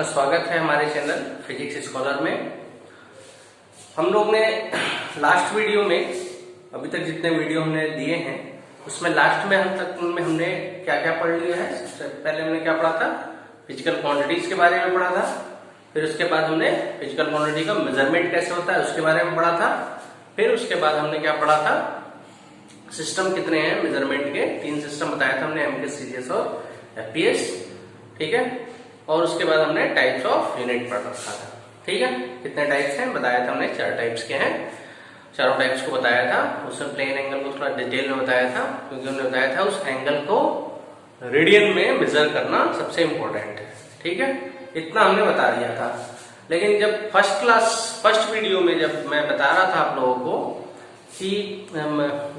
आपका स्वागत है हमारे चैनल फिजिक्स स्कॉलर में। हम लोग ने लास्ट वीडियो में अभी तक जितने वीडियो हमने दिए हैं उसमें लास्ट में हमने क्या क्या पढ़ लिया है। सबसे पहले हमने क्या पढ़ा था, फिजिकल क्वांटिटीज के बारे में पढ़ा था। फिर उसके बाद हमने फिजिकल क्वांटिटी का मेजरमेंट कैसे होता है उसके बारे में पढ़ा था। फिर उसके बाद हमने क्या पढ़ा था, सिस्टम कितने हैं मेजरमेंट के, 3 सिस्टम बताया था हमने, एमकेएस, सीजीएस और एफपीएस। ठीक है, और उसके बाद हमने टाइप्स ऑफ यूनिट पढ़ रखा था। ठीक है, कितने टाइप्स हैं बताया था हमने, 4 टाइप्स के हैं। चारों टाइप्स को बताया था। उसमें प्लेन एंगल को थोड़ा डिटेल में बताया था, क्योंकि हमने बताया था उस एंगल को रेडियन में मेजर करना सबसे इंपॉर्टेंट है। ठीक है, इतना हमने बता दिया था। लेकिन जब फर्स्ट वीडियो में जब मैं बता रहा था आप लोगों को कि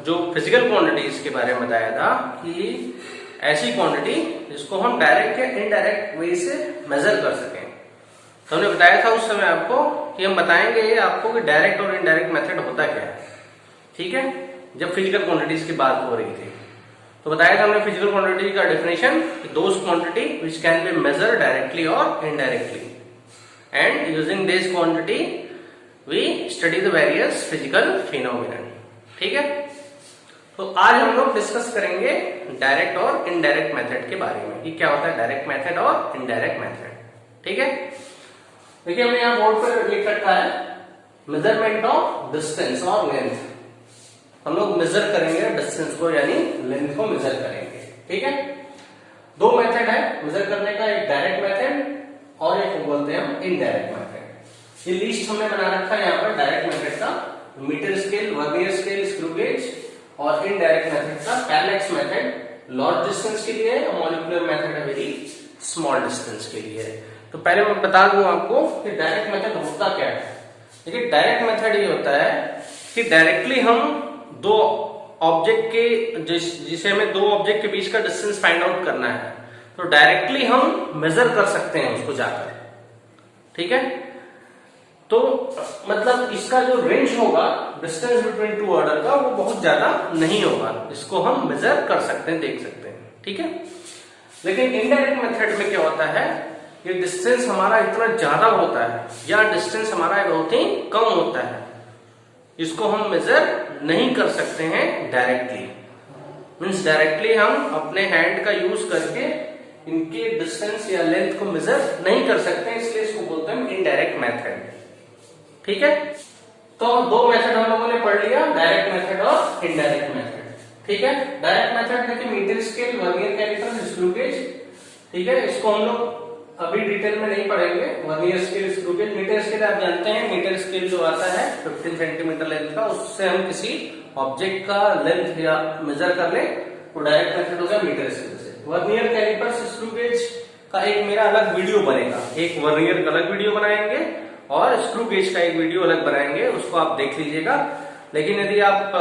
जो फिजिकल क्वांटिटीज के बारे में बताया था कि ऐसी क्वांटिटी जिसको हम डायरेक्ट या इनडायरेक्ट वे से मेजर कर सकें, तो हमने बताया था उस समय आपको कि हम बताएंगे आपको कि डायरेक्ट और इनडायरेक्ट मेथड होता क्या है। ठीक है, जब फिजिकल क्वांटिटीज की बात हो रही थी तो बताया था हमने फिजिकल क्वांटिटी का definition, those quantity which can be measure directly और indirectly, and using this quantity we study the various physical phenomena. ठीक है, तो आज हम लोग डिस्कस करेंगे डायरेक्ट और इनडायरेक्ट मेथड के बारे में कि क्या होता है डायरेक्ट मेथड और इनडायरेक्ट मेथड। ठीक है, देखिए हमने यहाँ बोर्ड पर लिख रखा है मेजरमेंट ऑफ डिस्टेंस और लेंथ। हम लोग मेजर करेंगे डिस्टेंस को, यानी लेंथ को मेजर करेंगे। ठीक है, 2 मेथड है मेजर करने का, एक डायरेक्ट मेथड और एक बोलते हैं हम इनडायरेक्ट मेथड। ये लिस्ट हमने बना रखा है यहाँ पर डायरेक्ट मेथड का, metre scale, vernier scale, screw gauge, और इनडायरेक्ट मेथड का पैरेलैक्स मेथड लार्ज डिस्टेंस के लिए, मॉलिक्यूलर मेथड है वेरी स्मॉल डिस्टेंस के लिए। तो पहले मैं बता दूं आपको कि डायरेक्ट मेथड होता क्या है। देखिए डायरेक्ट मेथड ये होता है कि डायरेक्टली हम दो ऑब्जेक्ट के जिसे हमें 2 ऑब्जेक्ट के बीच का डिस्टेंस फाइंड आउट करना है, तो डायरेक्टली हम मेजर कर सकते हैं उसको जाकर। ठीक है, तो मतलब इसका जो रेंज होगा डिस्टेंस बिटवीन 2 ऑर्डर का वो बहुत ज्यादा नहीं होगा, इसको हम मेजर कर सकते हैं, देख सकते हैं। ठीक है, लेकिन इनडायरेक्ट मेथड में क्या होता है, ये डिस्टेंस हमारा इतना ज्यादा होता है या डिस्टेंस हमारा बहुत ही कम होता है, इसको हम मेजर नहीं कर सकते हैं डायरेक्टली। मींस डायरेक्टली हम अपने हैंड का यूज करके इनके डिस्टेंस या लेंथ को मेजर नहीं कर सकते, इसलिए इसको बोलते हैं इनडायरेक्ट मेथड। ठीक है, तो 2 मेथड हम लोगों ने पढ़ लिया, डायरेक्ट मेथड और इनडायरेक्ट मेथड। ठीक है, डायरेक्ट मेथड देखिए metre scale, vernier calliper, screw gauge. ठीक है, इसको हम लोग अभी डिटेल में नहीं पढ़ेंगे। Vernier scale, screw gauge, metre scale आप जानते हैं, मीटर स्केल जो आता है 15 सेंटीमीटर लेंथ का, उससे हम किसी ऑब्जेक्ट का लेंथ या मेजर कर ले तो डायरेक्ट मेथड हो गया मीटर स्केल से। वर्नियर कैलिपर, स्क्रू गेज का एक मेरा अलग वीडियो बनेगा, एक वर्नियर का अलग वीडियो बनाएंगे और स्क्रू गेज का एक वीडियो अलग बनाएंगे, उसको आप देख लीजिएगा। लेकिन यदि आप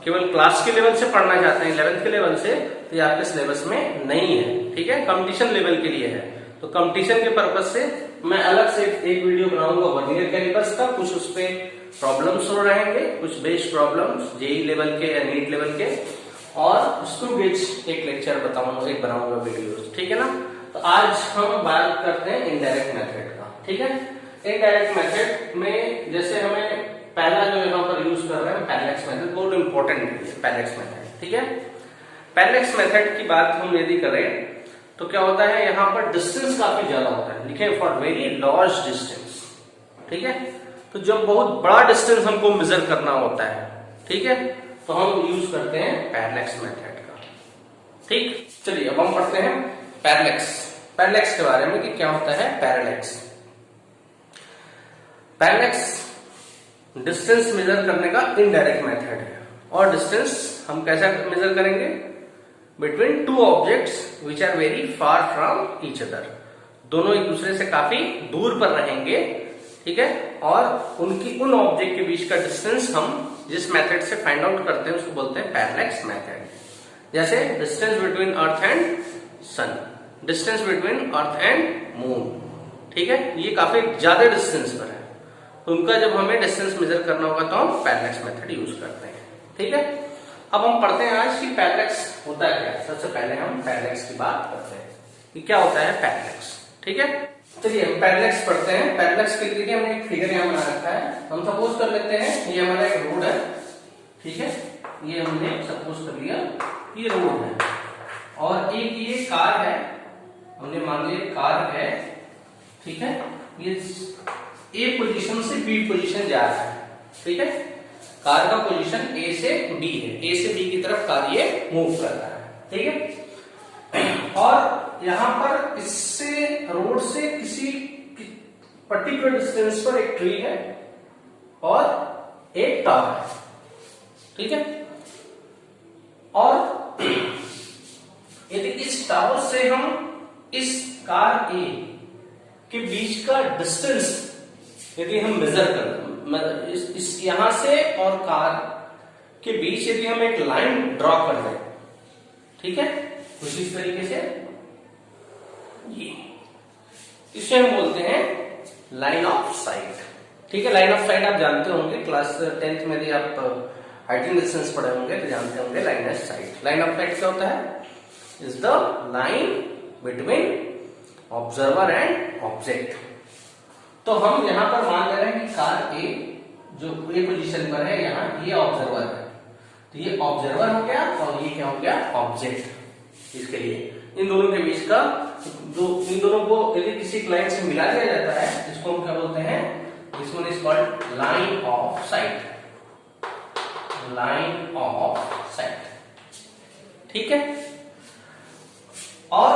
केवल क्लास के लेवल से पढ़ना चाहते हैं, 11th के लेवल से, तो ये आपके सिलेबस में नहीं है। ठीक है, कंपटीशन लेवल के लिए है, तो कंपटीशन के पर्पज से मैं अलग से एक वीडियो बनाऊंगा वर्नियर कैलिपर्स का। कुछ उस पे प्रॉब्लम्स हो रहेंगे, कुछ बेस्ड प्रॉब्लम्स जेई लेवल के या नीट लेवल के, और स्क्रू गेज एक लेक्चर बताऊंगा, एक बनाऊंगा वीडियो। ठीक है ना, तो आज हम बात करते हैं इनडायरेक्ट मेथड का। ठीक है, इनडायरेक्ट मेथड में जैसे हमें पहला जो यहाँ पर यूज कर रहे हैं पैरेलैक्स मेथड, बहुत इंपॉर्टेंट है पैरेलैक्स मेथड। ठीक है, पैरेलैक्स मेथड की बात हम यदि करें तो क्या होता है, यहाँ पर डिस्टेंस काफी ज्यादा होता है, लिखे फॉर वेरी लार्ज डिस्टेंस। ठीक है, तो जब बहुत बड़ा डिस्टेंस हमको मेजर करना होता है, ठीक है, तो हम यूज करते हैं पैरेलैक्स मेथड का। ठीक, चलिए अब हम पढ़ते हैं पैरेलैक्स के बारे में कि क्या होता है पैरेलैक्स। पैरेलैक्स डिस्टेंस मेजर करने का इनडायरेक्ट मेथड है, और डिस्टेंस हम कैसा मेजर करेंगे, between 2 objects which are very far from each other, दोनों एक दूसरे से काफी दूर पर रहेंगे। ठीक है, और उन ऑब्जेक्ट के बीच का डिस्टेंस हम जिस मेथड से फाइंड आउट करते हैं उसको बोलते हैं पैरेलैक्स मेथड। जैसे distance between earth and sun, distance between earth and moon. ठीक है, ये काफी ज्यादा डिस्टेंस पर है, तो उनका जब हमें डिस्टेंस मेजर करना होगा तो हम पैरेलैक्स मेथड यूज करते हैं। ठीक है, अब हम पढ़ते हैं आज कि पैरेलैक्स होता है क्या। सबसे पहले हम पैरेलैक्स की बात करते हैं कि क्या होता है पैरेलैक्स। ठीक है, चलिए हम पैरेलक्स पढ़ते हैं। पैरेलक्स के लिए हमने एक फिगर यहाँ बना रखा है। हम सपोज कर लेते हैं ये हमारा एक रोड है, ठीक है, ये हमने सपोज कर लिया ये रोड है, और एक ये कार है, हमने मान लिया कार है, ठीक है, ये ए पोजीशन से बी पोजीशन जा रहा है, ठीक है, कार का पोजीशन ए से बी है, ए से बी की तरफ कार ये मूव कर रहा है, ठीक है। और यहां पर इससे रोड से किसी पर्टिकुलर डिस्टेंस पर एक ट्री है और एक टावर है, ठीक है। और यदि इस टावर से हम इस कार ए के बीच का डिस्टेंस यदि हम मेजर कर इस यहां से और कार के बीच यदि हम एक लाइन ड्रॉ कर दें, ठीक है, कुछ इस तरीके से, ये इसे हम बोलते हैं लाइन ऑफ साइट, ठीक है। लाइन ऑफ साइट आप जानते होंगे, क्लास 10th में यदि आप हाइटिंग डिस्टेंस पढ़े होंगे तो जानते होंगे line of site. Line of site क्या होता है? Is the line between observer and object. तो हम यहां पर मान ले रहे हैं कि कार ए जो ए पोजीशन पर है, यहाँ ये ऑब्जर्वर है, तो ये ऑब्जर्वर हो गया और ये क्या हो गया? ऑब्जेक्ट। इसके लिए इन दोनों के बीच का जो इन दोनों को यदि किसी लाइन से मिला दिया जाता है, इसको हम क्या बोलते हैं? This one is called line of site, line of site, ठीक है। और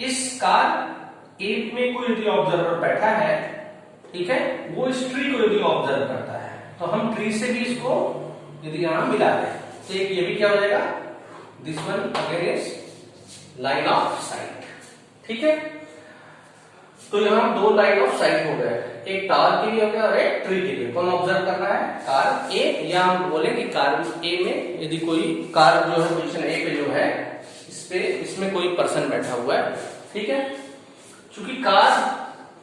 इस कार ए में कोई यदि ऑब्जर्वर बैठा है, ठीक है, वो इस ट्री को यदि ऑब्जर्व करता है, तो हम ट्री से भी इसको यदि यहां मिला दें तो एक ये भी क्या हो जाएगा? This one again is line of site, ठीक है। तो यहां दो लाइन ऑफ साइट हो गए, एक टावर के लिए हो गया और एक ट्री के लिए। कौन ऑब्जर्व कर रहा है? कार ए, या हम बोले कि कार ए में यदि कोई कार जो है पोजीशन ए पे जो है, इस पे इसमें कोई पर्सन बैठा हुआ है, ठीक है। चूंकि कार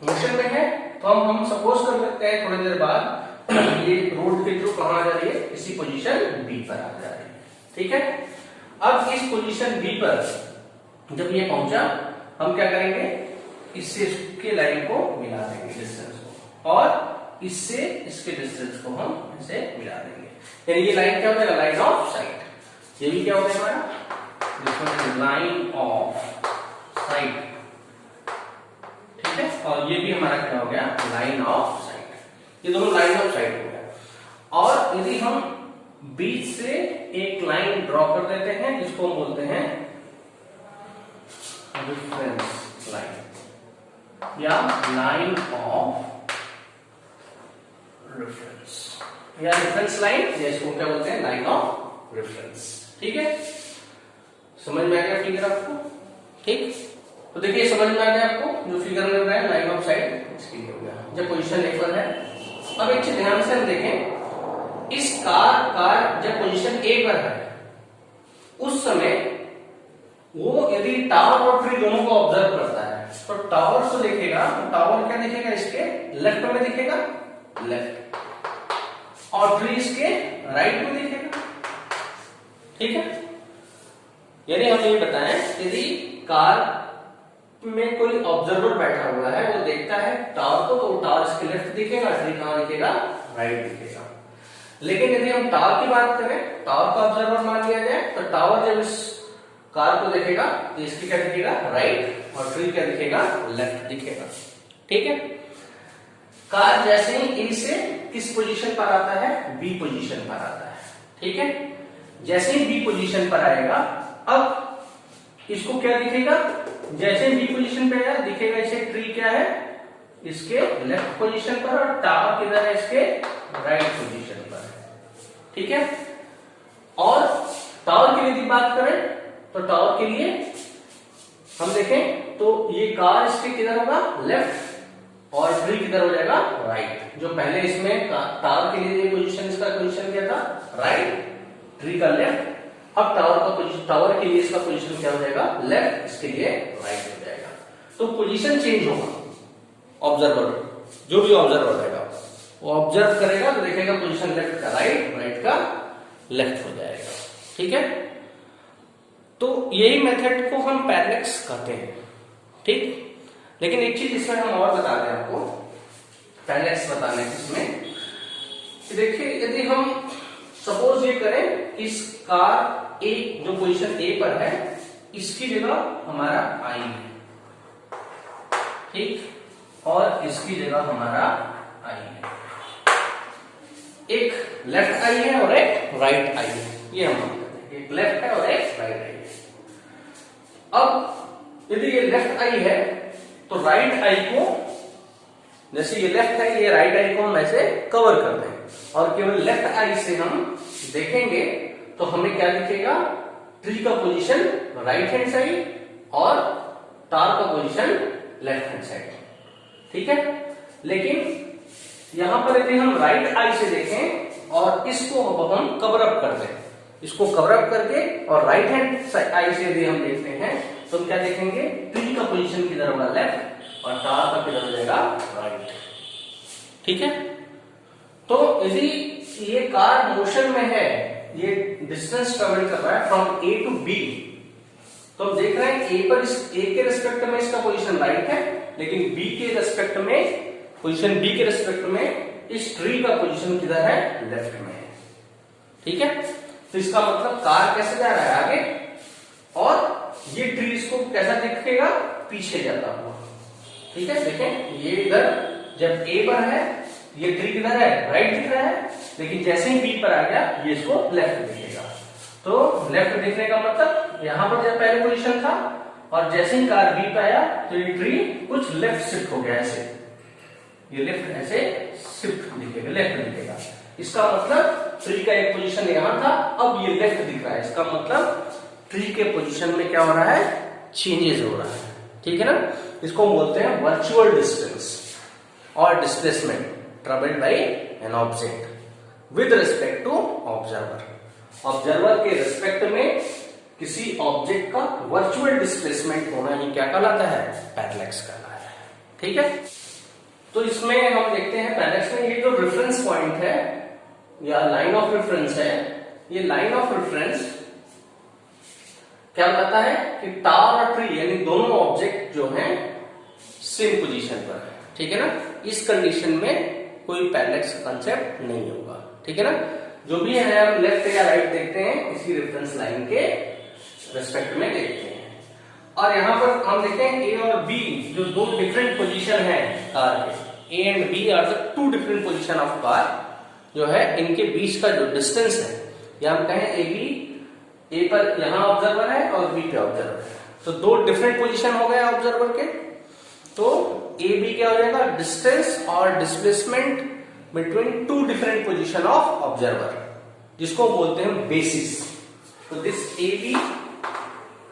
मोशन में है तो हम सपोज कर सकते हैं थोड़ी देर बाद ये रोड के थ्रू कहां आ जा रही है? इसी पोजीशन बी पर आ जा रही है, ठीक है। अब इस पोजीशन बी पर जब ये पहुंचा, हम क्या करेंगे? इससे इसके लाइन को मिला देंगे, डिस्टेंस को, और इससे इसके डिस्टेंस को हम इसे मिला देंगे, यानी ये लाइन क्या हो जाएगा? Line of site. ये भी क्या हो जाएगा? This one is line of site, ठीक है। और ये भी हमारा क्या हो गया? Line of site. ये दोनों लाइन ऑफ साइट हो गया। और यदि हम बीच से एक लाइन ड्रॉ कर देते हैं, इसको हम बोलते हैं रेफरेंस लाइन या लाइन ऑफ रेफरेंस, या रेफरेंस लाइन, या इसको क्या बोलते हैं? लाइन ऑफ रेफरेंस, ठीक है। समझ में आ गया फिगर आपको? ठीक, तो देखिए समझ में आ गया आपको जो फिगर में है लाइन ऑफ साइट, इसकी हो गया जब पोजीशन ए पर है। अब एक चीज ध्यान से हम देखें, इस कार जब पोजीशन ए पर है उस समय वो यदि टावर और ट्री दोनों को ऑब्जर्व करता है, तो टावर को देखेगा, तो टावर क्या दिखेगा? इसके लेफ्ट में दिखेगा, लेफ्ट, और ट्री इसके राइट में दिखेगा, ठीक है। यानी हम ये बताएं, यदि कार में कोई ऑब्जर्वर बैठा हुआ है, वो देखता है टावर को, तो टावर इसके लेफ्ट दिखेगा, ट्री कहां दिखेगा? राइट दिखेगा। लेकिन यदि हम टावर की बात करें, टावर का ऑब्जर्वर मान लिया जाए, तो टावर जब इस कार को देखेगा तो इसकी क्या दिखेगा? राइट, और ट्री क्या दिखेगा? लेफ्ट दिखेगा, ठीक है। कार जैसे ही ए से किस पोजीशन पर आता है? बी पोजीशन पर आता है, ठीक है। जैसे ही बी पोजीशन पर आएगा, अब इसको क्या दिखेगा? जैसे बी पोजीशन पे आया दिखेगा इसे ट्री क्या है? इसके लेफ्ट पोजीशन पर, और टावर किधर है? इसके राइट पोजीशन पर, ठीक है। और टावर की यदि बात करें तो टावर के लिए हम देखें तो ये कार इसके किधर होगा? लेफ्ट, और ट्री किधर हो जाएगा? राइट। जो पहले इसमें टावर के लिए पोजीशन, इसका पोजीशन क्या था? राइट, ट्री का लेफ्ट। अब टावर के लिए इसका पोजीशन क्या हो जाएगा? लेफ्ट, इसके लिए राइट हो जाएगा। तो पोजीशन चेंज होगा, ऑब्जर्वर जो भी ऑब्जर्वर रहेगा वो ऑब्जर्व करेगा तो देखेगा पोजीशन लेफ्ट का राइट, राइट का लेफ्ट हो जाएगा, ठीक है। तो यही मेथड को हम पैरेलक्स कहते हैं, ठीक। लेकिन एक चीज इसमें हम और बता दें आपको, पैरेलैक्स बताने इसमें, देखिए यदि हम सपोज ये करें, इस कार ए जो पोजीशन ए पर है इसकी जगह हमारा आई है, ठीक, और इसकी जगह हमारा आई है, एक लेफ्ट आई है और एक राइट आई है, ये हम कहते हैं, एक लेफ्ट है और एक राइट आई है। अब यदि ये लेफ्ट आई है तो राइट आई को, जैसे ये लेफ्ट है, ये राइट आई को हम ऐसे कवर कर दें और केवल लेफ्ट आई से हम देखेंगे तो हमें क्या दिखेगा, ट्री का पोजीशन राइट हैंड साइड और तार का पोजीशन लेफ्ट हैंड साइड, ठीक है। लेकिन यहां पर यदि हम राइट आई से देखें और इसको अब हम कवर अप कर दें, इसको कवर अप करके और राइट हैंड आई से यदि हम देखते हैं तो हम क्या देखेंगे, ट्री का पोजीशन किधर होगा, लेफ्ट, और तार का किधर हो जाएगा, राइट, ठीक है। तो यदि ये कार मोशन में है, ये डिस्टेंस ट्रेवल कर रहा है फ्रॉम ए टू बी, तो हम देख रहे हैं ए पर, ए के रिस्पेक्ट में इसका पोजीशन राइट है, लेकिन बी के रिस्पेक्ट में, पोजीशन बी के रिस्पेक्ट में इस ट्री का पोजीशन किधर है, लेफ्ट में है, ठीक है। तो इसका मतलब कार कैसे जा रहा है, आगे, और ये ट्री इसको कैसा दिखेगा, पीछे जाता हुआ, ठीक है। देखें ये इधर जब ए पर है, ये ट्री किधर है, राइट दिख रहा है, लेकिन जैसे ही बी पर आ गया ये इसको लेफ्ट दिखेगा। तो लेफ्ट दिखने का मतलब यहां पर जब पहले पोजीशन था और जैसे ही कार बी पे आया तो ये ट्री कुछ लेफ्ट शिफ्ट हो गया, ऐसे ये लेफ्ट ऐसे शिफ्ट दिखेगा, लेफ्ट दिखेगा। इसका मतलब ट्री का एक पोजीशन यहां था, अब ये लेफ्ट दिख रहा है, इसका मतलब ट्री के पोजीशन में क्या हो रहा है, चेंजेस हो रहा है, ठीक है ना। इसको बोलते हैं वर्चुअल डिस्टेंस और displacement travelled by an object with respect to observer. Observer के रिस्पेक्ट में किसी ऑब्जेक्ट का वर्चुअल डिस्प्लेसमेंट होना ही क्या कहलाता है, पैरेलैक्स कहलाता है, ठीक है। तो इसमें हम देखते हैं पैरेलैक्स में ये जो रेफरेंस पॉइंट है या लाइन ऑफ रेफरेंस है, ये लाइन ऑफ रेफरेंस क्या बताता है कि टावर और ट्री यानी दोनों ऑब्जेक्ट जो हैं सेम पोजीशन पर है, ठीक है ना। इस कंडीशन में कोई पैरेलैक्स का कंसेप्ट नहीं होगा, ठीक है ना। जो भी है हम लेफ्ट या राइट देखते हैं इसी रेफरेंस लाइन के रेस्पेक्ट में देखते हैं। और यहां पर हम देखते हैं ए और बी जो दो डिफरेंट पोजीशन है कार के, A and B are the two different position of car, जो है इनके बीच का जो डिस्टेंस है, या हम कहें ए बी, ए पर यहां ऑब्जर्वर है और बी पे ऑब्जर्वर है, तो दो डिफरेंट पोजीशन हो गए ऑब्जर्वर के। तो ए बी क्या हो जाएगा, डिस्टेंस और displacement between two different position of observer, जिसको बोलते हैं बेसिस। तो this A B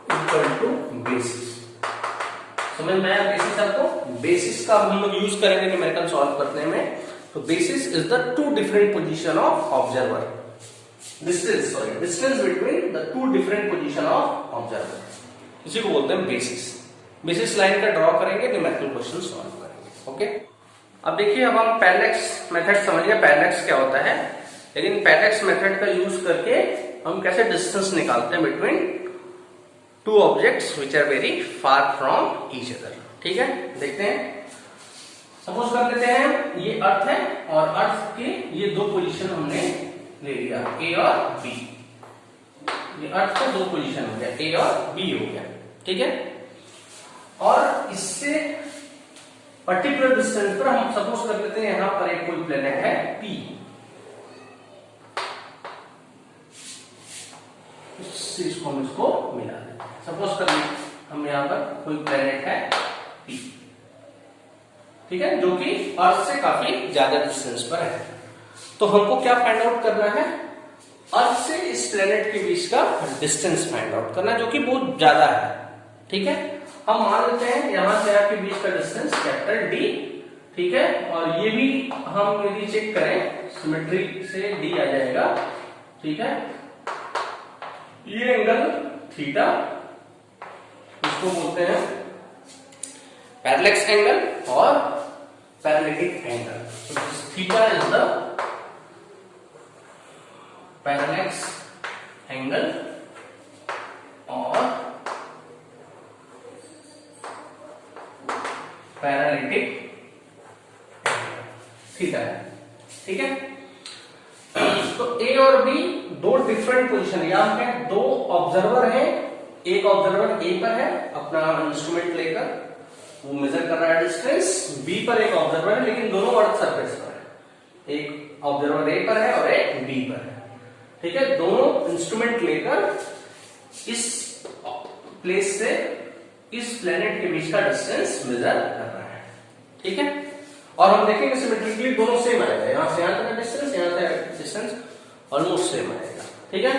equal to basis, समझ में आया। बेसिस आपको, बेसिस का हम लोग यूज करेंगे न्यूमेरिकल सॉल्व करने में। तो basis is the two different position of observer, distance between the two different position of observer, इसी को बोलते हैं बेसिस। बेसिस लाइन का ड्रॉ करेंगे, न्यूमेरिकल क्वेश्चन सॉल्व करेंगे, ओके। अब देखिए, अब हम पैरेलैक्स मेथड समझ गए, पैरेलैक्स क्या होता है, लेकिन पैरेलैक्स मेथड का यूज करके हम कैसे डिस्टेंस निकालते हैं between two objects which are very far from each other, ठीक है। देखते हैं, सपोज कर लेते हैं ये अर्थ है और अर्थ के ये दो पोजीशन हमने ले लिया, ए और बी। ये अर्थ का दो पोजीशन हो गया, ए और बी हो गया, ठीक है। और इससे पर्टिकुलर डिस्टेंस पर हम सपोज कर लेते हैं यहां पर एक कोई प्लेनेट है पी, इस चीज को हम इसको मिला देते हैं। सपोज कर लेते हम यहां पर कोई प्लेनेट है पी, ठीक है, जो कि अर्थ से काफी ज्यादा डिस्टेंस पर है। तो हमको क्या फाइंड आउट करना है, अर्थ से इस प्लेनेट के बीच का डिस्टेंस फाइंड आउट करना है, जो कि बहुत ज्यादा है, ठीक है। हम मान लेते हैं यहां से आपके बीच का डिस्टेंस कैपिटल डी, ठीक है। और ये भी हम यदि चेक करें सिमेट्री से डी आ जाएगा, ठीक है। ये एंगल थीटा, इसको बोलते हैं पैरेलैक्स एंगल और parallactic angle. Theta is the parallax angle और पैरालिटिक थीटा है। ठीक है, तो ए और बी दो डिफरेंट पोजीशन, यहाँ पे दो ऑब्जर्वर है, एक ऑब्जर्वर ए पर है अपना इंस्ट्रूमेंट लेकर, वो मेजर कर रहा है डिस्टेंस, बी पर एक ऑब्जर्वर है लेकिन दोनों अर्थ सरफेस पर है, एक ऑब्जर्वर ए पर है और एक बी पर है। ठीक है, दोनों इंस्ट्रूमेंट लेकर इस प्लेस से इस प्लेनेट के बीच का डिस्टेंस मेजर कर रहा है। ठीक है, और हम देखेंगे सिमेट्रिकली दोनों सेम आएगा, यहां से यहां तक डिस्टेंस, यहां से डिस्टेंस ऑलमोस्ट सेम आएगा। ठीक है,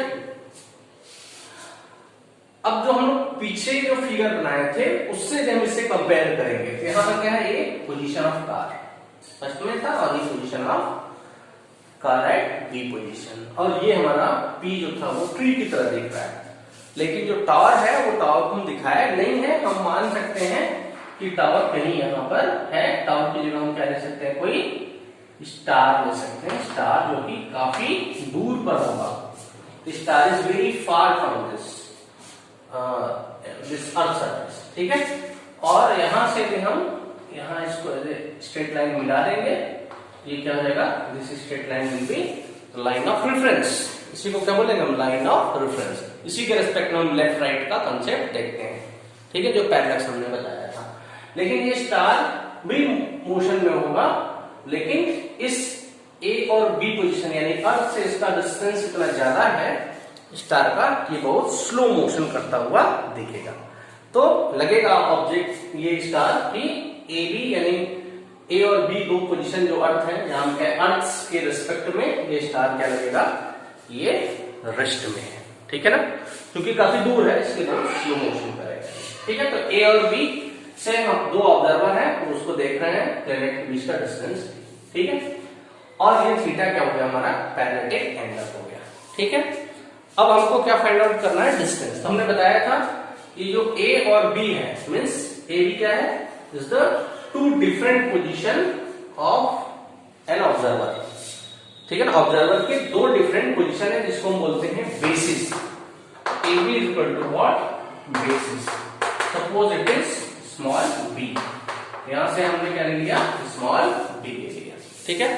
अब जो हम लोग पीछे जो फिगर बनाए थे उससे जब हम इसे कंपेयर करेंगे, तो यहां पर क्या है, A position of car first में था और ये position of car at B position, और ये हमारा पी जो था वो ट्री की तरह दिख रहा है, लेकिन जो टावर है वो टावर को हम दिखाया नहीं है। हम मान सकते हैं कि टावर कहीं यहां पर है, टावर की जगह हम क्या ले सकते हैं, कोई स्टार ले सकते हैं, स्टार जो कि काफी दूर पर होगा, star is very far from this earth surface. ठीक है, और यहां से भी हम यहां इसको स्ट्रेट लाइन मिला देंगे, ये क्या हो जाएगा, this straight line will be line of reference, इसी को क्या बोलेंगे हम, लाइन ऑफ रेफरेंस। इसी के रेस्पेक्ट में हम लेफ्ट राइट का कंसेप्ट देखते हैं। ठीक है, जो पैरेलक्स हमने बताया था, लेकिन ये स्टार भी मोशन में होगा, लेकिन इस ए और बी पोजीशन यानी अर्थ से इसका डिस्टेंस इतना ज्यादा है स्टार का, ये बहुत स्लो मोशन करता हुआ दिखेगा। तो लगेगा ऑब्जेक्ट ये स्टार की ए बी यानी ए और बी दो पोजीशन जो अर्थ है, यहाँ पे अर्थ के रिस्पेक्ट में ये स्टार क्या लगेगा, ये रेस्ट में है। ठीक है ना, क्योंकि काफी दूर है इसलिए बहुत स्लो मोशन करेगा। ठीक है, तो ए और बी से हम दो ऑब्जर्वर हैं और उसको देख रहे हैं प्लेनेट के बीच का डिस्टेंस। ठीक है, और ये थीटा क्या हो गया, हमारा पैरेललिटिक एंगल हो गया। ठीक है, अब हमको क्या फाइंड आउट करना है, डिस्टेंस। तो हमने बताया था ये जो ए और बी है, मींस ए बी क्या है, is the two different position of an observer. ठीक है ना, ऑब्जर्वर के दो डिफरेंट पोजीशन है जिसको हम बोलते हैं basis. A B is equal to what, basis. Suppose it is small B, यहां से हमने क्या ले लिया, स्मॉल बी ले लिया। ठीक है,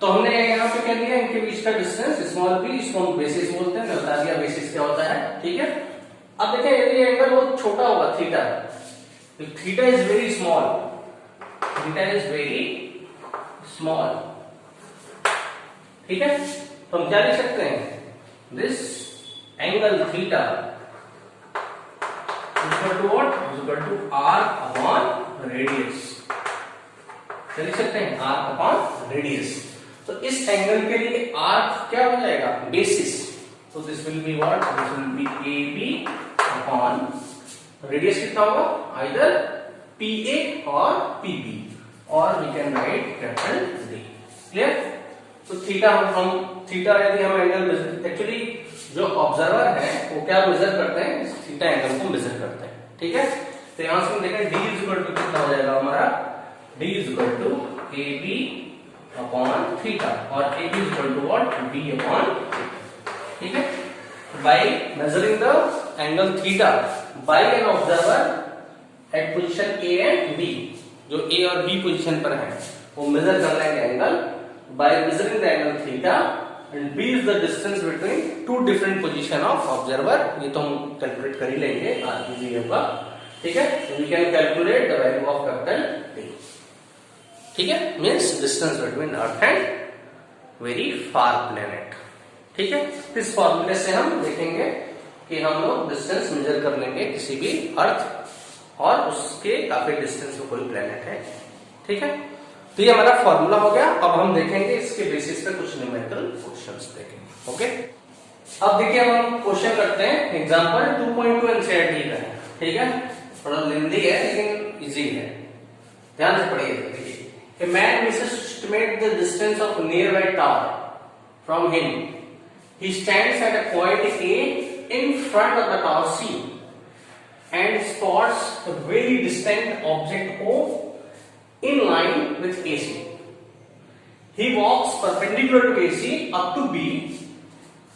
तो हमने यहाँ पे क्या लिया, इनके बीच का डिस्टेंस स्मॉल बी, इसको हम बेसिस बोलते हैं, बता दिया बेसिस क्या होता है। ठीक है, अब देखें यदि एंगल बहुत छोटा होगा theta, theta is very small, theta is very small. ठीक है, तो हम क्या लिख सकते हैं, this angle theta equal to what, equal to R upon radius. क्या लिख सकते हैं, आर अपॉन रेडियस। तो इस एंगल के लिए आर क्या हो जाएगा, बेसिस, तो this will be what, this will be A B upon radius कितना होगा, आइदर पी ए और पी बी, और we can write capital D. Clear, तो थीटा हम थीटा यदि हम एंगल, एक्चुअली जो ऑब्जर्वर है वो क्या मेजर करते हैं, थीटा एंगल को मेजर करते हैं। ठीक है, तो यहां से हम देखें डी इज इक्वल टू कितना हो जाएगा हमारा, D is equal to A B upon theta, और A B is equal to what, B upon theta. ठीक है, by measuring the angle theta by an observer at position A and B, जो A और B position पर है वो major कर लेंगे angle by measuring the angle theta, and b is the distance between two different position of observer। ये तो हम कैलकुलेट कर ही लेंगे, इजी होगा। ठीक है, we can calculate the value of capital D। ठीक है, means distance between earth and very far planet। ठीक है, इस फॉर्मूले से हम देखेंगे कि हम लोग डिस्टेंस मेजर कर लेंगे किसी भी अर्थ और उसके काफी डिस्टेंस में कोई प्लेनेट है। ठीक है, तो ये हमारा फॉर्मूला हो गया। अब हम देखेंगे इसके बेसिस पे कुछ न्यूमेरिकल क्वेश्चंस देखेंगे। ओके, अब देखिए हम क्वेश्चन करते हैं, एग्जांपल 2.2 एनसीईआरटी का है। ठीक है, थोड़ा लेंथी है लेकिन इजी है, ध्यान से पढ़िए। देखिए, a man wishes to estimate the distance of nearby tower from him, he stands at a point A in front of the tower C and spots a very distant object O in line with AC. He walks perpendicular to AC up to B,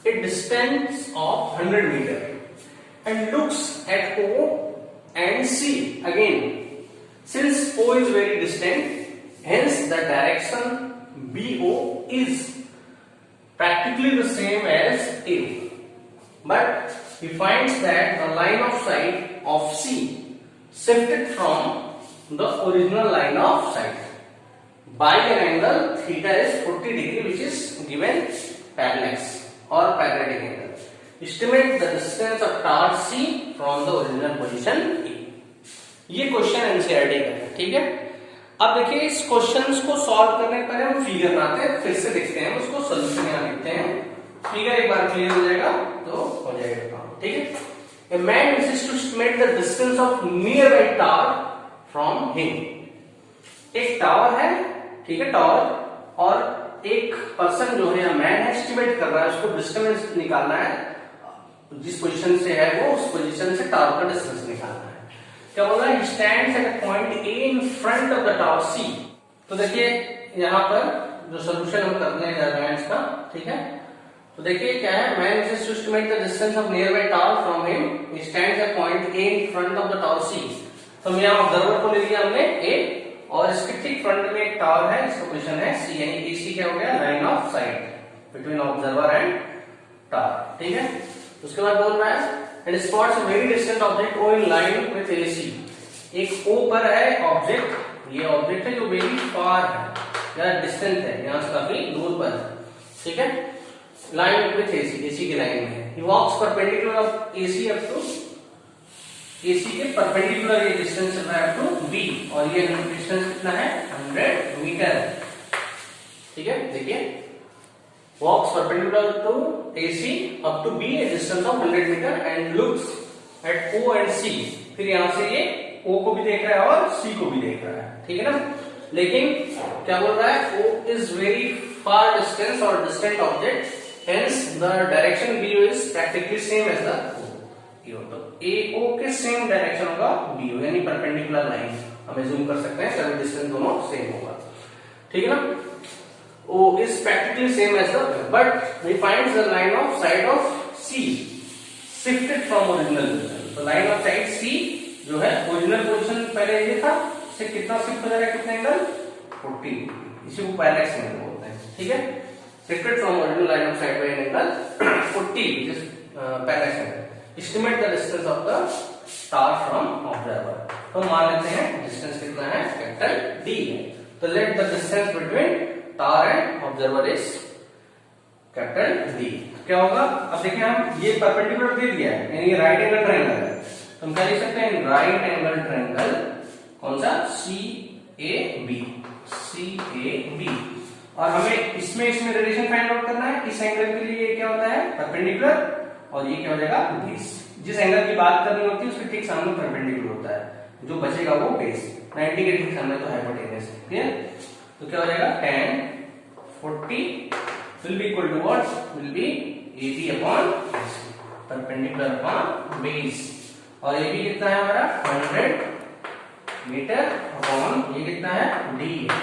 a distance of 100 meter, and looks at O and C again Since O is very distant, hence the direction BO is practically the same as A. But he finds that the line of sight of C shifted from the original line of sight by an angle theta is 40 degree, which is given parallax or parallel angle. Estimate the distance of tower C from the original position A. ये question NCERT का है, ठीक है। अब देखिए इस questions को solve करने के पहले हम फिगर बनाते हैं, फिर से देखते हैं उसको, सोल्यूशन यहाँ लिखते हैं। फिगर एक बार क्लियर हो जाएगा तो हो जाएगा काम, ठीक है। A man wishes to estimate the distance of nearby tower from him. एक टावर है, ठीक है, टावर, और एक पर्सन जो है मैन है एस्टिमेट कर रहा है, उसको डिस्टेंस निकालना है, जिस पोजीशन से है वो उस पोजीशन से टावर का डिस्टेंस निकालना है। क्या बोल रहा है? Stands at point A in front of the tower C. तो देखिए यहाँ पर जो सोल्यूशन हम करने जा रहे हैं इसका, ठीक है, तो देखिए क्या है, man wishes to estimate the distance of nearby tower from him, he stands at point A in front of the tower C. तो हम यहाँ ऑब्जर्वर को ले लिया हमने ए, और इसके ठीक फ्रंट में एक टावर है, इसका पोजीशन है सी, यानी एसी क्या हो गया, line of sight between observer and tower, ठीक है। उसके बाद बोल रहा है and spots very distant object O in line with AC. एक ओ पर है ऑब्जेक्ट, ये ऑब्जेक्ट है जो वेरी फार है या डिस्टेंट है, यहाँ से काफी दूर पर, ठीक है, लाइन विद एसी, एसी की लाइन में है। He walks perpendicular of AC up to, AC के परपेंडिकुलर ये डिस्टेंस चल रहा है अप टू बी, और ये डिस्टेंस कितना है, 100 मीटर, ठीक है। देखिए walks perpendicular to AC up to B, a distance of 100 meter, and looks at O and C. फिर यहाँ से ये O को भी देख रहा है और C को भी देख रहा है, ठीक है ना। लेकिन क्या बोल रहा है, O is very far distance or distant object, hence the direction BO is practically same as the O. तो AO के सेम डायरेक्शन होगा BO, यानी परपेंडिकुलर लाइन हमें जूम कर सकते हैं, सभी डिस्टेंस दोनों सेम होगा, ठीक है ना। O is practically same as the, but he finds the line of sight of C shifted from original position. तो line of sight C जो है ओरिजिनल पोजीशन पहले ये था, से कितना शिफ्ट हो जाएगा, कितना एंगल, 40, इसी को पैरेलैक्स एंगल बोलते हैं, ठीक है। shifted from original line of sight by an angle 40, which is parallax angle. Estimate the distance of the star from observer. तो मान लेते हैं डिस्टेंस कितना है, कैपिटल D है। तो let the distance between star and observer is capital D. क्या होगा, अब देखिए हम ये परपेंडिकुलर दे दिया है, यानी ये राइट एंगल ट्रायंगल है, तो हम क्या लिख सकते हैं, राइट एंगल ट्रायंगल कौन सा, CAB, CAB, और हमें इसमें रिलेशन फाइंड आउट करना है। इस एंगल के लिए क्या होता है, परपेंडिकुलर, और ये क्या हो जाएगा, बेस। जिस एंगल की बात करनी होती है उसके ठीक सामने परपेंडिकुलर होता है, जो बचेगा वो बेस, 90 के ठीक सामने तो हाइपोटेनस, क्लियर। तो क्या हो जाएगा, tan 40 will be equal to what, will be AB upon AC, perpendicular upon base, और AB कितना है हमारा, 100 मीटर अपॉन ये कितना है, D है।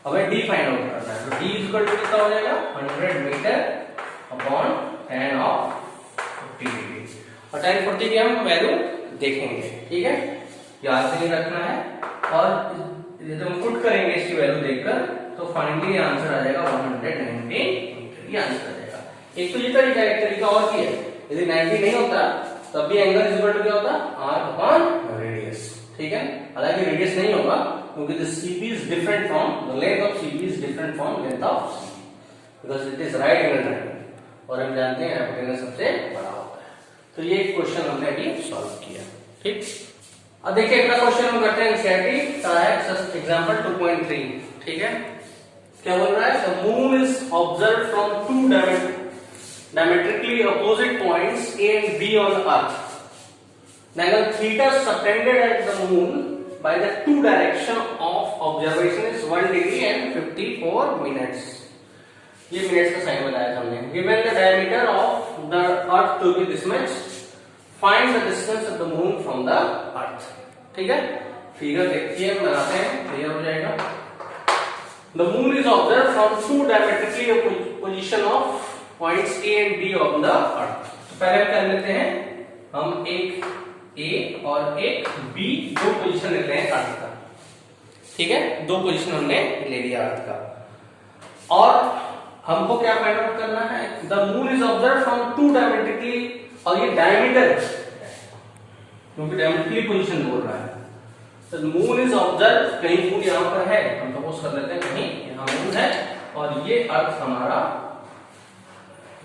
हमें D फाइंड आउट करना है, तो D इक्वल टू कितना हो जाएगा, 100 metre upon tan of 40 degree, और tan 40 की हम वैल्यू देखेंगे, ठीक है, याद नहीं रखना है। और जब हम पुट करेंगे इसकी वैल्यू देखकर, तो फाइनली आंसर आ जाएगा 119 मीटर, ये आंसर आ जाएगा। एक तो ये तरीका, एक तरीका और भी है, यदि 90 नहीं होता तब भी एंगल इज इक्वल टू क्या होता, r अपॉन रेडियस, ठीक है। हालांकि रेडियस नहीं होगा क्योंकि the CP is different from the length of CP is different from length of CP because it is right angle triangle, और हम जानते हैं हाइपोटेनस सबसे बड़ा होता है। तो ये क्वेश्चन हमने अभी सॉल्व किया, ठीक। अब देखिए अगला क्वेश्चन हम करते हैं एनसीईआरटी का है एग्जांपल 2.3, ठीक है। क्या बोल रहा है, the moon is observed from two diametrically opposite points A and B on Earth. The angle theta subtended at the moon by the two direction of observation is 1 degree and 54 minutes. ये minutes का sign बताया था हमने। Given the diameter of the Earth to be this much, find the distance of the moon from the Earth. ठीक है, figure देखिए बनाते हैं, क्लियर हो जाएगा। The moon is observed from two diametrically opposite position of points A and B of the Earth. तो पहले कर लेते हैं हम एक A और एक B, दो पोजीशन लेते हैं अर्थ का, ठीक है, 2 पोजीशन हमने ले लिया अर्थ का। और हमको क्या फाइंड आउट करना है, the moon is observe from 2 diametrically, और ये डायमीटर क्योंकि डायमेट्रिकली पोजीशन बोल रहा है, तो मून इज ऑब्जर्व, कहीं मून यहां पर है, हम सपोज कर लेते हैं कहीं यहां मून है, और ये अर्थ हमारा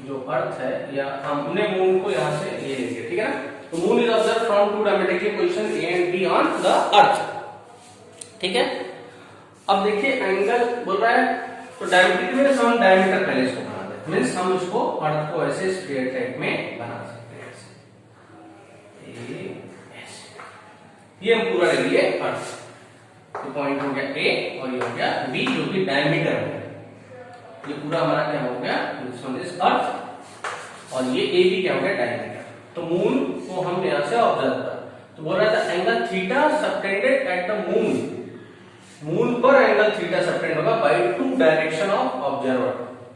जो अर्थ है, या हमने मून को यहां से ये लेंगे, ठीक है ना। तो moon is observe from 2 diametrically position A and be on the earth, ठीक है। अब देखिए एंगल बोल रहा है, तो डायमेट्रिकली में हम डायमीटर पहले इसको बना दें, मींस हम इसको अर्थ को ऐसे स्क्वायर टाइप में बना सकते हैं, ऐसे। ये हम पूरा ले लिए अर्थ, तो पॉइंट हो गया ए और ये हो गया बी, जो कि डायमीटर हो गया। ये पूरा हमारा क्या हो गया, दिस वन इज अर्थ, और ये ए बी क्या हो गया, डायमीटर। तो मून को हम यहां से ऑब्जर्व कर, तो बोल रहा था angle theta subtended at the moon, moon पर एंगल थीटा सबटेंड होगा बाय 2 डायरेक्शन ऑफ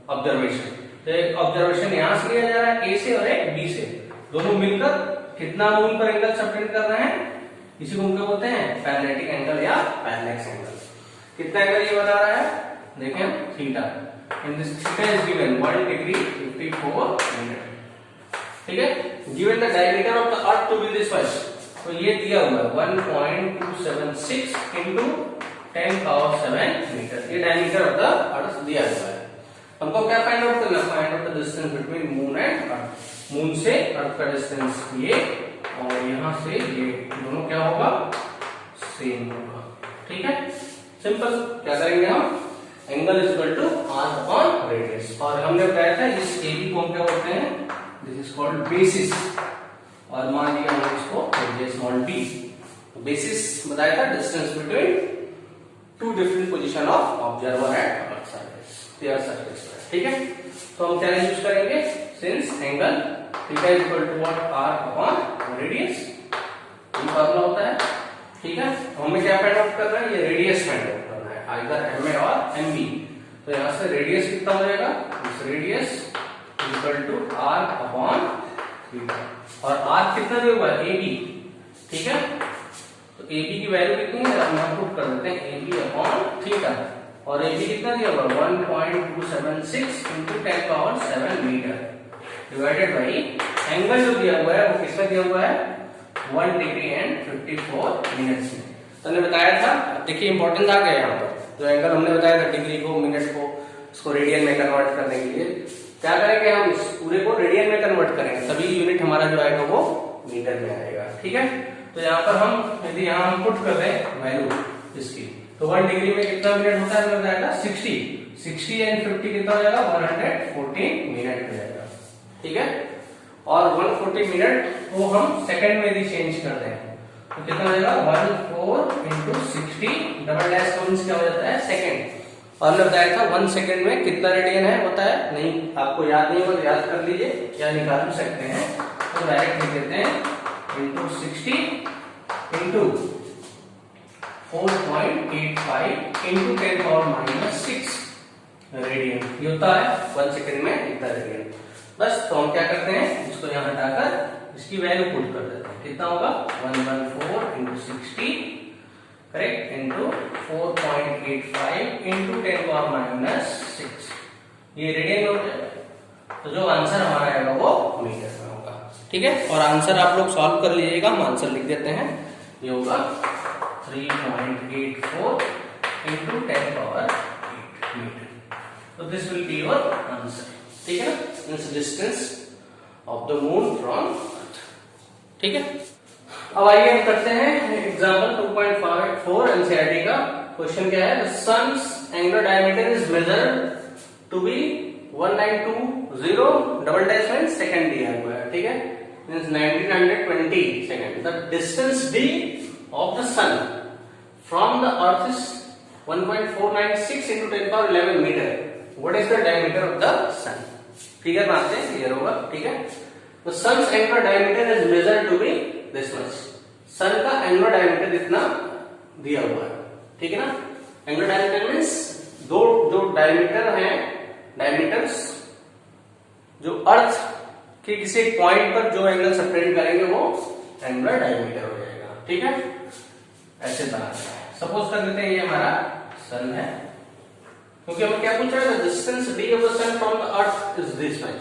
ऑब्जर्वेशन। तो एक ऑब्जर्वेशन यहां से लिया जा रहा है ए से, और एक बी से, दोनों मिलकर कितना मून पर एंगल सबटेंड कर रहे हैं, इसी को हम क्या बोलते हैं, पैरेलैटिक एंगल या पैरेलैक्स एंगल। कितना एंगल ये बता रहा है, देखें theta, and this theta is given 1 degree 54 minute, ठीक है। Given the diameter of the earth to be this much, तो ये दिया हुआ है 1.276 into 10 power 7 मीटर, ये डायमीटर ऑफ द अर्थ दिया हुआ है। हमको क्या फाइंड आउट करना, find out the distance between moon and earth, moon से अर्थ का डिस्टेंस ये, और यहां से ये दोनों क्या होगा, सेम होगा, ठीक है। सिंपल, क्या करेंगे हम, angle is equal to R upon radius, और हमने बताया था इस एबी को हम क्या बोलते हैं, दिस इज कॉल्ड बेसिस, और मान लिया हमने इसको रेडियस स्मॉल बी। बेसिस बताया था distance between 2 different position of observer at earth surface, there surface, ठीक है। तो हम क्या यूज करेंगे, since angle theta is equal to what, R upon radius, ये फॉर्मूला होता है, ठीक है। तो हमें क्या फाइंड आउट करना है, ये रेडियस फाइंड आउट करना है, आइदर एमए और एमबी। तो यहां से रेडियस कितना हो जाएगा, this radius is equal to R upon theta, और आर कितना दिया हुआ है, एबी, ठीक है। तो एबी की वैल्यू कितनी है, हम यहां पुट कर देते हैं एबी अपॉन थीटा, और एबी कितना दिया हुआ, 1.276 into 10 power 7 metre, divided by angle जो दिया हुआ है वो किसमें दिया हुआ है, 1 डिग्री एंड 54 मिनट्स में। तो हमने बताया था, देखिए इंपॉर्टेंस आ गया यहाँ पर, जो एंगल हमने बताया था डिग्री को, मिनट को, इसको रेडियन में कन्वर्ट करने के लिए क्या करेंगे, हम इस पूरे को रेडियन में कन्वर्ट करेंगे, तभी यूनिट हमारा जो आएगा वो मीटर में आएगा, ठीक है। तो यहाँ पर हम यदि यहाँ हम पुट कर दें वैल्यू इसकी, तो 1 डिग्री में कितना मिनट होता है, हमें बताएगा 60 एंड 50 कितना हो जाएगा, 114 मिनट हो जाएगा, ठीक है। और 140 मिनट को हम सेकंड में यदि चेंज कर दें तो कितना हो जाएगा, 14 into 60, डबल डैश का मींस क्या हो जाता है, सेकंड। और हमने बताया था 1 सेकंड में कितना रेडियन है, बताया नहीं, आपको याद नहीं होगा, याद कर लीजिए या निकाल भी सकते हैं, तो डायरेक्ट लिख देते हैं into 60 into 4.85 into 10 power -6 radian, ये होता है 1 सेकंड में इतना रेडियन। बस, तो हम क्या करते हैं, इसको यहाँ हटाकर इसकी वैल्यू पुट कर देते हैं, कितना होगा, 114 into 60 correct into 4.85 into 10 power -6, ये रेडियन में हो जाएगा। तो जो आंसर हमारा आएगा वो मीटर में होगा, ठीक है। और आंसर आप लोग सॉल्व कर लीजिएगा, हम आंसर लिख देते हैं, ये होगा 3.84 into 10 power 8 मीटर। तो this will be your answer, ठीक है, this distance of the moon from earth, ठीक है। अब आइए हम करते हैं एग्जांपल 2.4 एनसीईआरटी का। क्वेश्चन क्या है, the sun's angular diameter is measured to be 1920 double dash में सेकंड दिया हुआ है, ठीक है, means 1920 second. The distance d of the sun from the earth is 1.496 into 10 power 11 meter. What is the diameter of the sun? Figure बनाते हैं, clear होगा, ठीक है। The sun's angular diameter is measured to be this much. सन का angular diameter इतना दिया हुआ है, ठीक है ना। एंगुलर डायमीटर मींस दो जो डायमीटर हैं, डायमीटर्स जो अर्थ के किसी पॉइंट पर जो एंगल सेपरेट करेंगे वो एंगुलर डायमीटर हो जाएगा, ठीक है। ऐसे बनाना है, सपोज कर लेते हैं ये हमारा सन है, क्योंकि हमें क्या पूछ रहा है, distance D of the sun from the earth is this much.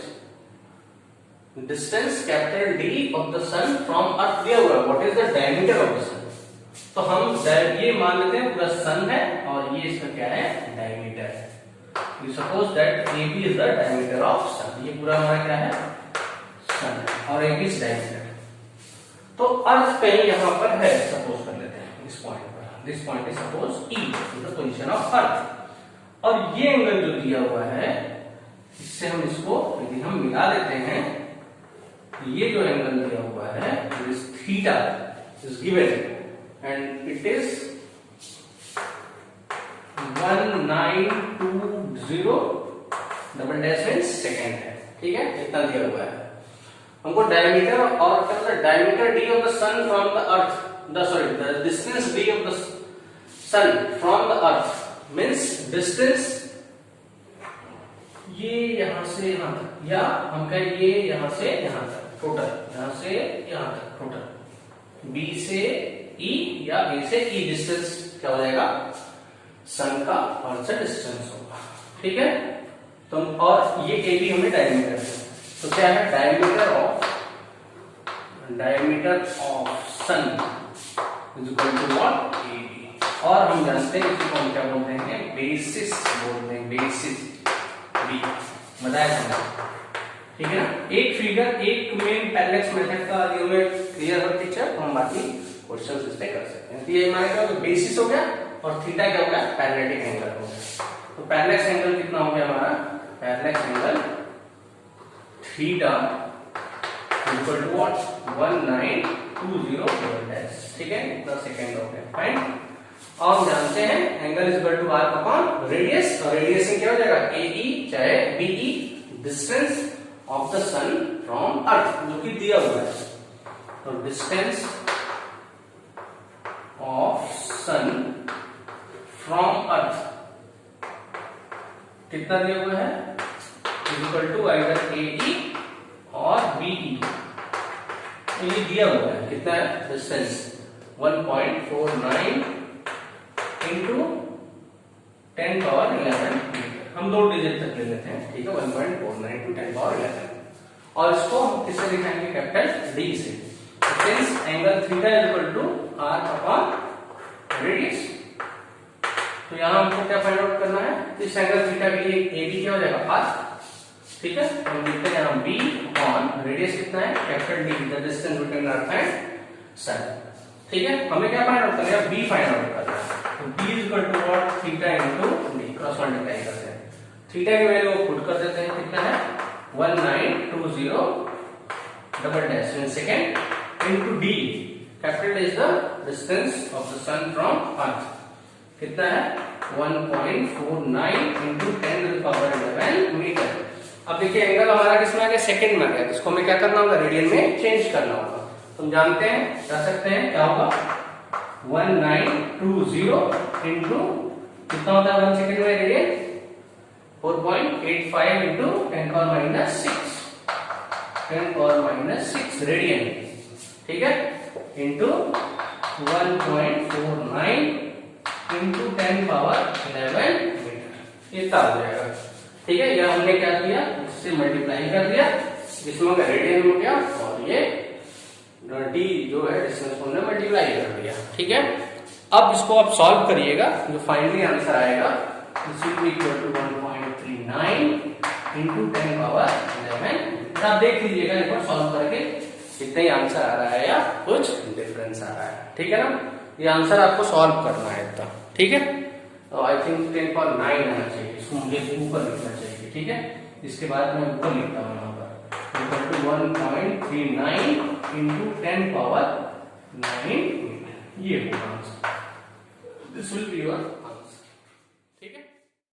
Distance capital D of the sun from earth दिया हुआ है, what is the diameter of the sun. तो हम ये मान लेते हैं पूरा सन है और ये इसका क्या है, diameter. You suppose that AB is the diameter of sun, ये पूरा हमारा क्या है, सन है और AB इज डायमीटर। तो अर्थ कहीं यहां पर है, सपोज कर लेते हैं इस पॉइंट पर, this point is suppose E is the position of earth. और ये एंगल जो दिया हुआ है, इससे हम इसको यदि हम मिला लेते हैं, ये जो एंगल दिया हुआ है is theta is given and it is 1920 double dash means second है, ठीक है, इतना दिया हुआ है हमको डायमीटर। और क्या होता है, diameter D of the sun from the earth, the distance D of the sun from the earth means distance ये यहां से यहां तक, या हम कहें ये यहां से यहां तक टोटल, यहां से यहां तक टोटल, बी से E या A से E डिस्टेंस क्या हो जाएगा, सन का अर्थ से डिस्टेंस होगा, ठीक है। तो और ये AB हमें डायमीटर है, तो क्या है, diameter of sun is equal to what, AB। और हम जानते हैं इसको हम क्या बोलते हैं, बेसिस बोलते हैं, बेसिस B बताया हमने, ठीक है ना। एक फिगर एक मेन पैरेलैक्स मेथड का ये हमें क्लियर हो पिक्चर, तो हम बाकी क्वेश्चंस इस पे कर सकते हैं। तो ये हमारा क्या, बेसिस हो गया और थीटा क्या हो गया, पैरेलैटिक एंगल हो गया। तो पैरेलैक्स एंगल कितना हो गया हमारा, parallax angle theta equal to what, 1920 ठीक है, इतना सेकंड हो गया, फाइन। और हम जानते हैं angle is equal to r upon radius, और रेडियस में क्या हो जाएगा, AE चाहे BE distance of the sun from earth, जो कि दिया हुआ है। तो distance of sun from earth कितना दिया हुआ है, is equal to either AE और BE। तो ये दिया हुआ है कितना है, डिस्टेंस 1.49 इंटू 10 पावर 11 मीटर। हम 2 डिजिट तक ले लेते हैं, ठीक है, 1.49 इंटू 10 पावर 11। और इसको हम किससे दिखाएंगे, कैपिटल D से। Since angle theta is equal to r upon radius, तो यहां हमको क्या फाइंड आउट करना है, इस एंगल थीटा के लिए AB क्या हो जाएगा, r, ठीक है। तो हम लिखते हैं यहां B अपॉन रेडियस कितना है, capital D, the distance between earth and sun, ठीक है। हमें क्या फाइंड आउट करना है, B फाइंड आउट करना है। तो B is equal to what, theta into D, cross multiply करते हैं। थीटा की वैल्यू को पुट कर देते हैं, कितना है 1920 double dash in second into D, capital D is the distance of the sun from earth, कितना है 1.49 into 10 to the power 11 metre. अब देखिए एंगल हमारा किसमें आ गया, सेकंड में आ गया, इसको हमें क्या करना होगा, रेडियन में चेंज करना होगा। तुम जानते हैं, कर सकते हैं, क्या होगा 1920 into कितना होता है 1 सेकंड में रेडियन, 4.85 into 10 power -6 रेडियन, ठीक है, इंटू 1.49 इंटू 10 पावर 11 मीटर, इतना हो जाएगा, ठीक है। यह हमने क्या किया, इससे मल्टीप्लाई कर दिया, जिसमें रेडियन हो गया, और ये D जो है डिस्टेंस हमने मल्टीप्लाई कर दिया, ठीक है। अब इसको आप सॉल्व करिएगा, जो फाइनली आंसर आएगा this will be equal to 1.39 into 10 power 11। आप देख लीजिएगा एक बार सॉल्व करके कितना ही आंसर आ रहा है या कुछ डिफरेंस आ रहा है, ठीक है ना। ये आंसर आपको सॉल्व करना है इतना, ठीक है। तो आई थिंक 10 पावर 9 आना चाहिए, इसको मुझे ऊपर लिखना चाहिए, ठीक है। इसके बाद मैं ऊपर लिखता हूँ यहाँ पर equal to 1.39 into 10 power 9 metre, ये होगा answer. This will be your